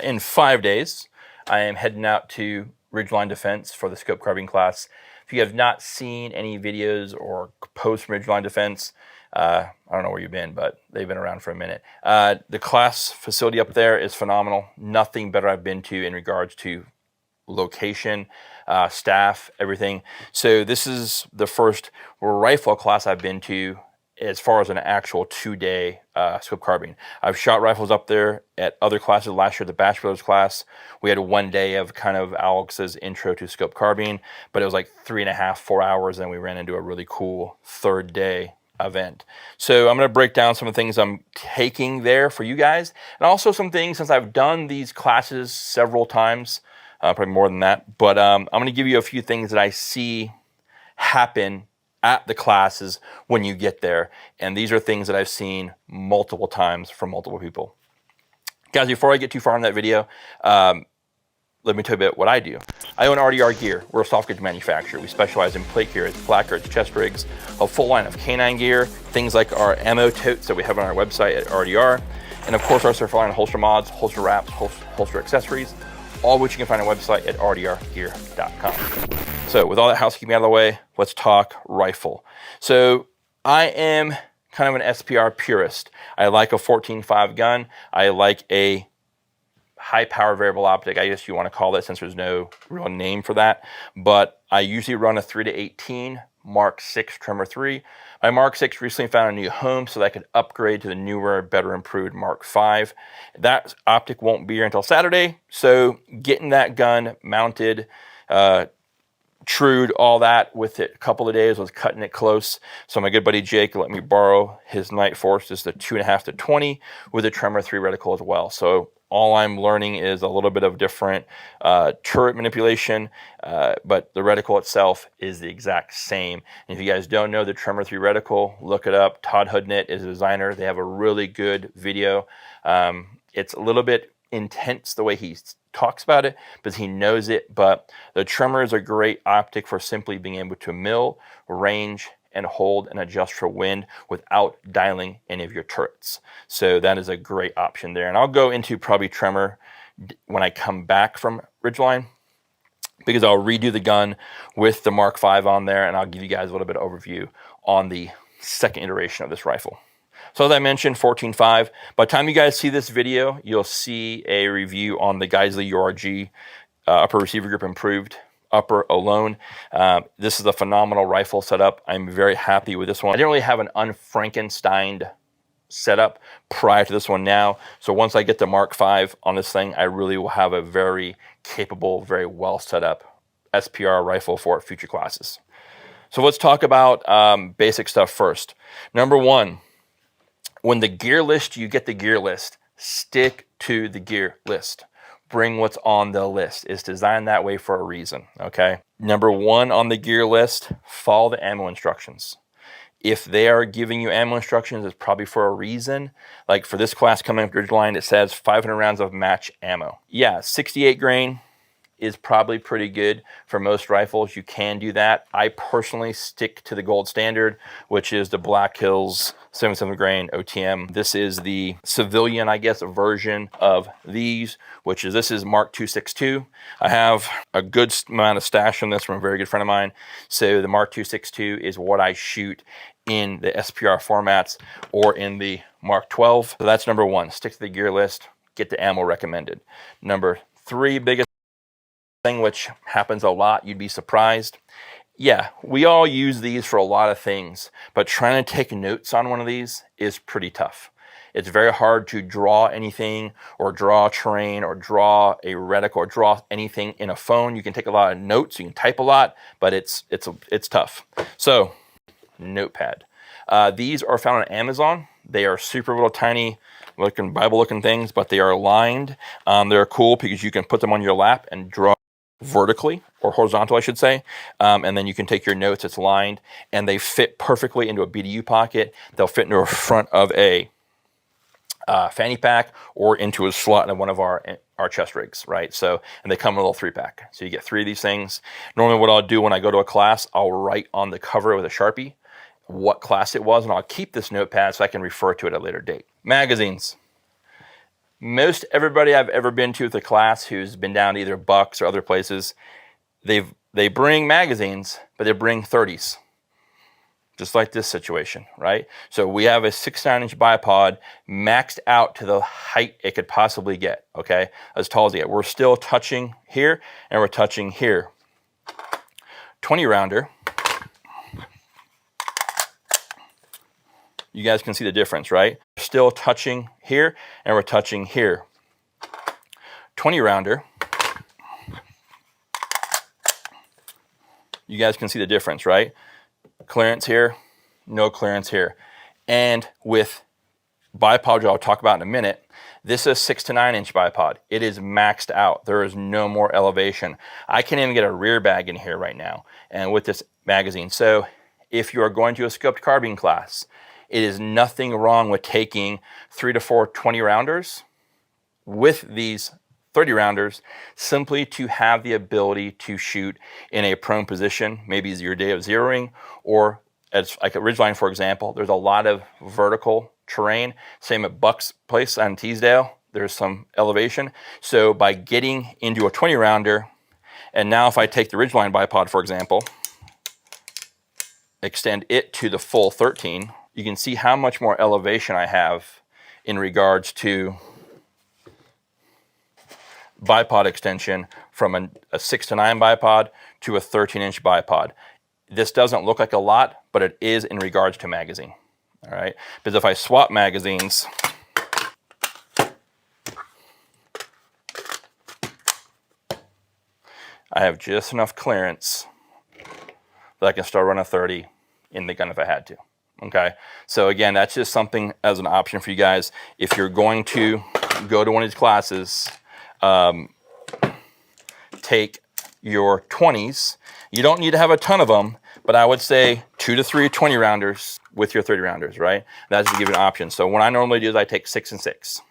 In 5 days, I am heading out to Ridgeline Defense for the scope carbine class. If you have not seen any videos or posts from Ridgeline Defense, I don't know where you've been, but they've been around for a minute. The class facility up there is phenomenal. Nothing better I've been to in regards to location, staff, everything. So this is the first rifle class I've been to as far as an actual 2-day scope carbine. I've shot rifles up there at other classes. Last year, the Bash Brothers class, we had 1 day of kind of Alex's intro to scope carbine, but it was like 3.5, 4 hours, and we ran into a really cool 3rd day event. So I'm going to break down some of the things I'm taking there for you guys, and also some things, since I've done these classes several times, probably more than that, but I'm going to give you a few things that I see happen at the classes when you get there. And these are things that I've seen multiple times from multiple people. Guys, before I get too far in that video, let me tell you about what I do. I own RDR Gear. We're a soft goods manufacturer. We specialize in plate carriers, placards, chest rigs, a full line of canine gear, things like our ammo totes that we have on our website at RDR, and of course our surfer line holster mods, holster wraps, holster accessories, all which you can find on our website at rdrgear.com. So with all that housekeeping out of the way, let's talk rifle. So I am kind of an SPR purist. I like a 14.5 gun. I like a high power variable optic, I guess you want to call it, since there's no real name for that. But I usually run a 3-18 Mark 6 Trimmer 3. My Mark 6 recently found a new home so that I could upgrade to the newer, better improved Mark 5. That optic won't be here until Saturday, so getting that gun mounted, trued, all that with it a couple of days was cutting it close. So my good buddy Jake let me borrow his Nightforce, just the 2.5-20 with a Tremor 3 reticle as well. So all I'm learning is a little bit of different turret manipulation, but the reticle itself is the exact same. And if you guys don't know the Tremor 3 reticle, look it up. Todd Hoodnett is a designer. They have a really good video. It's a little bit intense the way he talks about it, because he knows it, but the Tremor is a great optic for simply being able to mill, range, and hold and adjust for wind without dialing any of your turrets. So that is a great option there. And I'll go into probably Tremor when I come back from Ridgeline, because I'll redo the gun with the Mark 5 on there, and I'll give you guys a little bit of overview on the second iteration of this rifle. So as I mentioned, 14.5. By the time you guys see this video, you'll see a review on the Geissele URGI upper receiver grip improved upper alone. This is a phenomenal rifle setup. I'm very happy with this one. I didn't really have an unfrankensteined setup prior to this one now. So once I get the Mark 5 on this thing, I really will have a very capable, very well set up SPR rifle for future classes. So let's talk about basic stuff first. Number one, when the gear list, you get the gear list, stick to the gear list. Bring what's on the list. It's designed that way for a reason, okay? Number one on the gear list, follow the ammo instructions. If they are giving you ammo instructions, it's probably for a reason. Like for this class coming up Ridgeline, it says 500 rounds of match ammo. Yeah, 68 grain is probably pretty good for most rifles. You can do that. I personally stick to the gold standard, which is the Black Hills 77 grain OTM. This is the civilian, I guess, version of these, which is, this is Mark 262. I have a good amount of stash from this from a very good friend of mine. So the Mark 262 is what I shoot in the SPR formats or in the Mark 12. So that's number one, stick to the gear list, get the ammo recommended. Number three, biggest thing, which happens a lot, you'd be surprised. Yeah, we all use these for a lot of things, but trying to take notes on one of these is pretty tough. It's very hard to draw anything or draw terrain or draw a reticle or draw anything in a phone. You can take a lot of notes, you can type a lot, but it's tough. So, notepad. These are found on Amazon. They are super little tiny looking Bible looking things, but they are lined. They're cool because you can put them on your lap and draw vertically, or horizontal I should say, and then you can take your notes. It's lined and they fit perfectly into a BDU pocket. They'll fit into the front of a fanny pack or into a slot in one of our chest rigs, right? So, and they come in a little 3-pack. So you get 3 of these things. Normally what I'll do when I go to a class, I'll write on the cover with a Sharpie what class it was, and I'll keep this notepad so I can refer to it at a later date. Magazines. Most everybody I've ever been to with a class who's been down to either Bucks or other places, they bring magazines, but they bring 30s. Just like this situation, right? So we have a 6'9" bipod maxed out to the height it could possibly get, okay? As tall as it gets. We're still touching here, and we're touching here. 20 rounder. You guys can see the difference, right? We're still touching here, and we're touching here. 20 rounder. You guys can see the difference, right? Clearance here, no clearance here. And with bipod, which I'll talk about in a minute, this is a 6 to 9 inch bipod. It is maxed out. There is no more elevation. I can't even get a rear bag in here right now, and with this magazine. So if you are going to a scoped carbine class, it is nothing wrong with taking 3 to 4 20 rounders with these 30 rounders, simply to have the ability to shoot in a prone position, maybe your day of zeroing, or as like at Ridgeline, for example, there's a lot of vertical terrain. Same at Buck's place on Teasdale, there's some elevation. So by getting into a 20 rounder, and now if I take the Ridgeline bipod, for example, extend it to the full 13, you can see how much more elevation I have in regards to bipod extension from a 6 to 9 bipod to a 13-inch bipod. This doesn't look like a lot, but it is in regards to magazine. All right, because if I swap magazines, I have just enough clearance that I can start running a 30 in the gun if I had to. Okay, so again, that's just something as an option for you guys. If you're going to go to one of these classes, take your 20s. You don't need to have a ton of them, but I would say 2 to 3 20 rounders with your 30 rounders, right? That's to give you an option. So what I normally do is I take 6 and 6.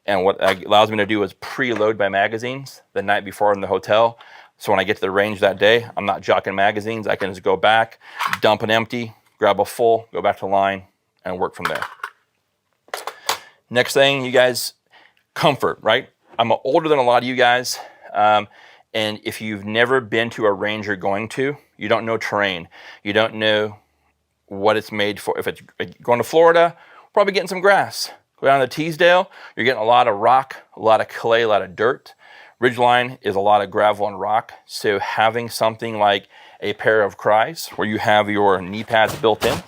And what that allows me to do is preload my magazines the night before in the hotel. So when I get to the range that day, I'm not jocking magazines. I can just go back, dump an empty, grab a full, go back to the line, and work from there. Next thing, you guys, comfort, right? I'm older than a lot of you guys, and if you've never been to a range you're going to, you don't know terrain. You don't know what it's made for. If it's going to Florida, probably getting some grass. Go down to Teasdale, you're getting a lot of rock, a lot of clay, a lot of dirt. Ridgeline is a lot of gravel and rock, so having something like a pair of Cryes where you have your knee pads built in,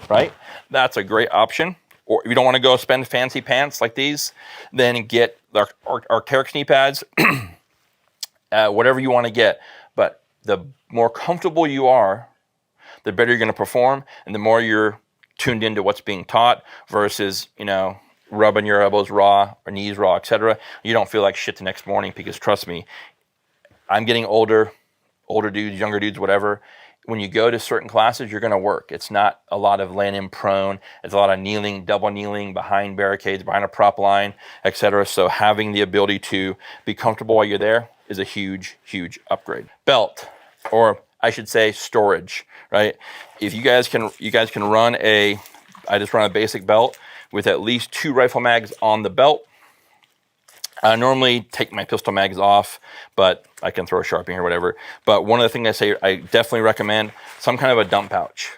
right? That's a great option. Or if you don't want to go spend fancy pants like these, then get the Arc'teryx knee pads, whatever you want to get. But the more comfortable you are, the better you're going to perform, and the more you're tuned into what's being taught versus, you know, rubbing your elbows raw or knees raw, etc. You don't feel like shit the next morning, because trust me, I'm getting older dudes, younger dudes, whatever. When you go to certain classes, you're going to work. It's not a lot of laying in prone. It's a lot of kneeling, double kneeling behind barricades, behind a prop line, etc. So having the ability to be comfortable while you're there is a huge, huge upgrade. Belt, or I should say storage, right? If you guys can run I just run a basic belt with at least 2 rifle mags on the belt. I normally take my pistol mags off, but I can throw a Sharpie here or whatever. But one of the things I definitely recommend some kind of a dump pouch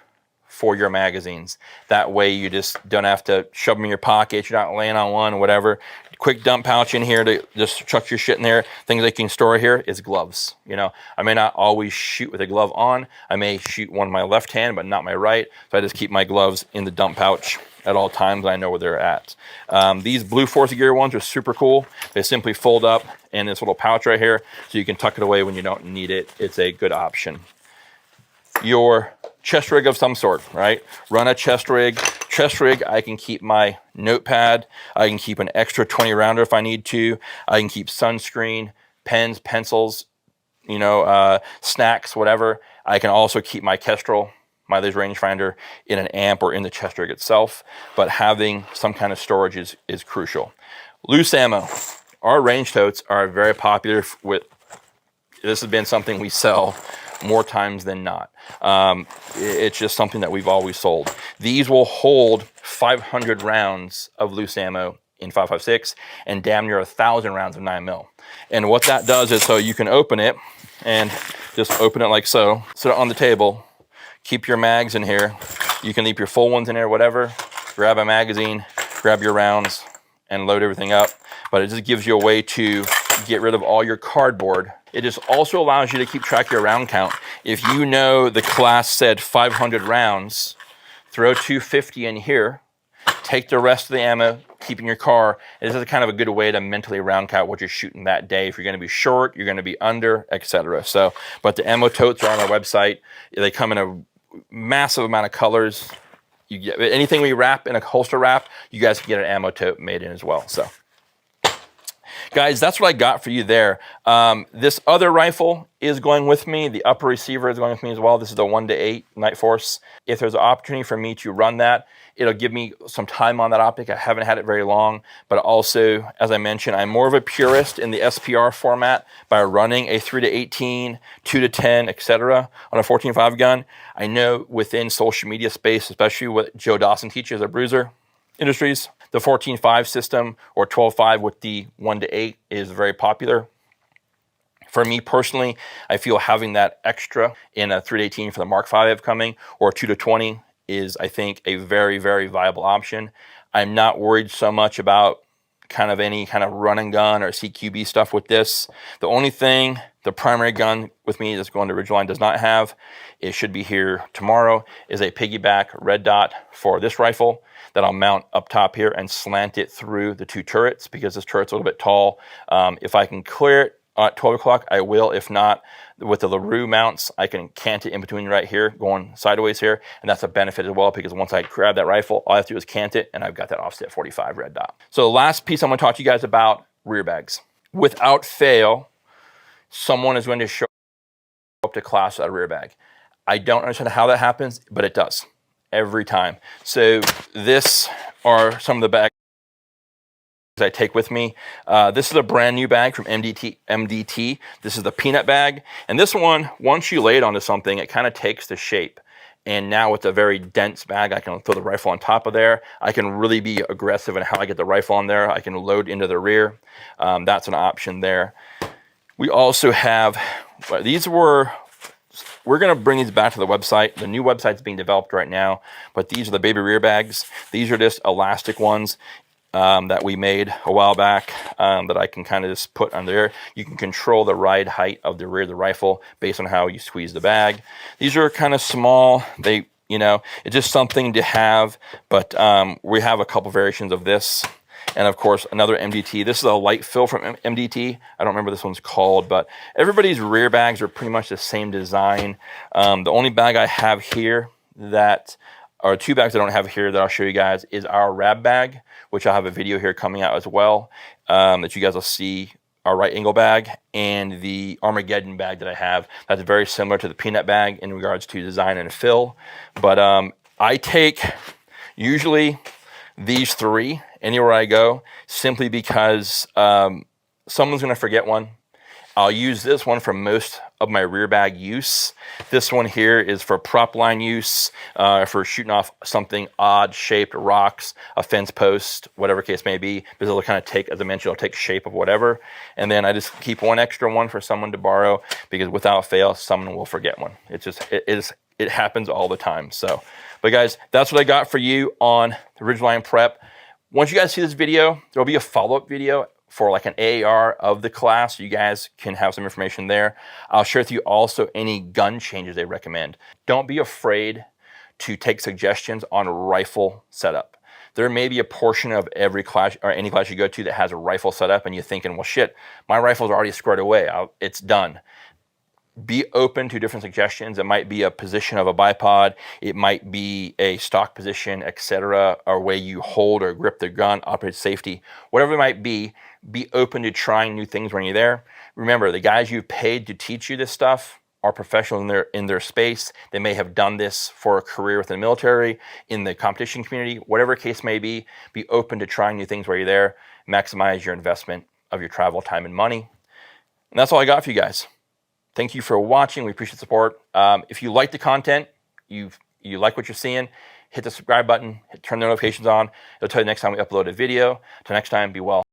for your magazines. That way you just don't have to shove them in your pocket. You're not laying on one or whatever. Quick dump pouch in here to just chuck your shit in there. Things that you can store here is gloves. You know, I may not always shoot with a glove on. I may shoot one in my left hand, but not my right. So I just keep my gloves in the dump pouch at all times. I know where they're at. These Blue Force Gear ones are super cool. They simply fold up in this little pouch right here, so you can tuck it away when you don't need it. It's a good option. Your chest rig of some sort, right? Run a chest rig. Chest rig, I can keep my notepad. I can keep an extra 20 rounder if I need to. I can keep sunscreen, pens, pencils, you know, snacks, whatever. I can also keep my Kestrel, my laser rangefinder, in an amp or in the chest rig itself. But having some kind of storage is crucial. Loose ammo. Our range totes are very popular with, this has been something we sell more times than not. It's just something that we've always sold. These will hold 500 rounds of loose ammo in 5.56 and damn near 1,000 rounds of 9mm. And what that does is, so you can open it and just open it like so, sit it on the table, keep your mags in here. You can leave your full ones in there, whatever, grab a magazine, grab your rounds, and load everything up. But it just gives you a way to get rid of all your cardboard. It just also allows you to keep track of your round count. If you know the class said 500 rounds, throw 250 in here, take the rest of the ammo, keep in your car. This is kind of a good way to mentally round count what you're shooting that day. If you're gonna be short, you're gonna be under, etc. So, but the ammo totes are on our website. They come in a massive amount of colors. You get anything we wrap in a holster wrap, you guys can get an ammo tote made in as well. So, guys, that's what I got for you there. This other rifle is going with me. The upper receiver is going with me as well. This is the 1-8 Nightforce. If there's an opportunity for me to run that, it'll give me some time on that optic. I haven't had it very long, but also, as I mentioned, I'm more of a purist in the SPR format by running a 3-18, 2-10, etc. on a 14.5 gun. I know within social media space, especially what Joe Dawson teaches at Bruiser Industries, the 14.5 system or 12.5 with the 1-8 is very popular. For me personally, I feel having that extra in a 3-18 for the Mark V coming or 2-20 is, I think, a very, very viable option. I'm not worried so much about kind of any kind of run and gun or CQB stuff with this. The only thing the primary gun with me that's going to Ridgeline does not have, it should be here tomorrow, is a piggyback red dot for this rifle that I'll mount up top here and slant it through the two turrets because this turret's a little bit tall. If I can clear it at 12 o'clock, I will. If not, with the LaRue mounts, I can cant it in between right here, going sideways here, and that's a benefit as well because once I grab that rifle, all I have to do is cant it, and I've got that offset 45 red dot. So the last piece I'm going to talk to you guys about, rear bags. Without fail, someone is going to show up to class with a rear bag. I don't understand how that happens, but it does every time. So this are some of the bags I take with me. This is a brand new bag from MDT. This is the peanut bag. And this one, once you lay it onto something, it kind of takes the shape. And now with a very dense bag, I can throw the rifle on top of there. I can really be aggressive in how I get the rifle on there. I can load into the rear. That's an option there. We also have, we're going to bring these back to the website. The new website's being developed right now, but these are the baby rear bags. These are just elastic ones that we made a while back that I can kind of just put under there. You can control the ride height of the rear of the rifle based on how you squeeze the bag. These are kind of small. They, you know, it's just something to have, but we have a couple variations of this. And of course, another MDT. This is a light fill from MDT. I don't remember this one's called, but everybody's rear bags are pretty much the same design. The only bag I have here that, or two bags I don't have here that I'll show you guys is our RAB bag, which I'll have a video here coming out as well, that you guys will see, our right angle bag, and the Armageddon bag that I have. That's very similar to the peanut bag in regards to design and fill. But I take usually these three anywhere I go, simply because someone's gonna forget one. I'll use this one for most of my rear bag use. This one here is for prop line use, for shooting off something odd shaped, rocks, a fence post, whatever case may be, because it'll kind of take, as I mentioned, it'll take shape of whatever. And then I just keep one extra one for someone to borrow, because without fail, someone will forget one. It's just, it happens all the time. So, but guys, that's what I got for you on the Ridgeline prep. Once you guys see this video, there'll be a follow-up video for like an AAR of the class. You guys can have some information there. I'll share with you also any gun changes they recommend. Don't be afraid to take suggestions on rifle setup. There may be a portion of every class or any class you go to that has a rifle setup and you're thinking, well, shit, my rifle's already squared away. It's done. Be open to different suggestions. It might be a position of a bipod. It might be a stock position, etc., or way you hold or grip the gun, operate safety, whatever it might be. Be open to trying new things when you're there. Remember, the guys you've paid to teach you this stuff are professionals in their space. They may have done this for a career within the military, in the competition community, whatever case may be. Be open to trying new things while you're there. Maximize your investment of your travel time and money. And that's all I got for you guys. Thank you for watching. We appreciate the support. If you like the content, you like what you're seeing, hit the subscribe button, turn the notifications on. It'll tell you next time we upload a video. Till next time, be well.